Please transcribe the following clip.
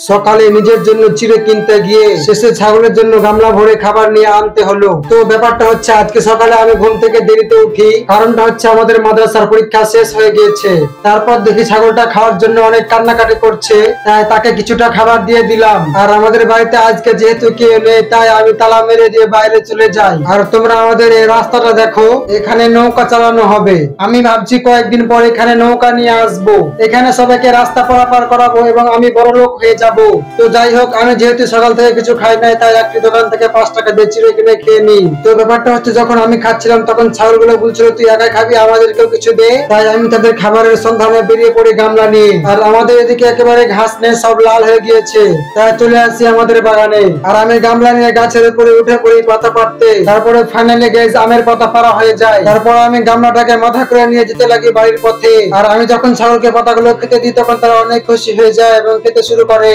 সকালে নিজের জন্য চিড়ে কিনতে গিয়ে শেষে ছাগলের জন্য গামলা ভরে খাবার নিয়ে আনতে হলো। তো ব্যাপারটা হচ্ছে আজকে সকালে আমি ঘুম থেকে দেরিতে উঠি, কারণটা হচ্ছে আমাদের মাদ্রাসার পরীক্ষা শেষ হয়ে গিয়েছে। তারপর দেখি ছাগলটা খাওয়ার জন্য অনেক কান্নাকাটি করছে, তাই তাকে কিছুটা খাবার দিয়ে দিলাম। আর আমাদের বাড়িতে আজকে যেহেতু কেউ নেই, তাই আমি তালা মেরে দিয়ে বাইরে চলে যাই। আর তোমরা আমাদের এই রাস্তাটা দেখো, এখানে নৌকা চালানো হবে। আমি ভাবছি কয়েকদিন পর এখানে নৌকা নিয়ে আসবো, এখানে সবাইকে রাস্তা পারাপার করাবো এবং আমি বড় লোক হয়ে যাব। তো যাই হোক, আমি যেহেতু সকাল থেকে কিছু খাই নাই, তাই একটি দোকান থেকে 5 টাকা দিয়ে চিড়ে কিনে খেয়ে নিই। তো ব্যাপারটা হচ্ছে, যখন আমি খাচ্ছিলাম তখন ছাগলগুলো বলছিল তুই একাই খাবি, আমাদেরকেও কিছু দে। তাই আমি তাদের খাবারের সন্ধানে বেরিয়ে পড়ি গামলা নিয়ে। আর আমাদের এদিকে একেবারে ঘাস নেই, সব লাল হয়ে গিয়েছে, তাই চলে আসি আমাদের বাগানে। আর আমি গামলা নিয়ে গাছের উপরে উঠে পড়ি পাতা পাড়তে। তারপরে ফাইনালি গাইস আমের পাতা পাড়া হয়ে যায়। তারপর আমি গামলাটাকে মাথা করে নিয়ে যেতে লাগি বাড়ির পথে। আর আমি যখন ছাগলকে পাতাগুলো খেতে দিই, তখন তারা অনেক খুশি হয়ে যায় এবং খেতে শুরু করে।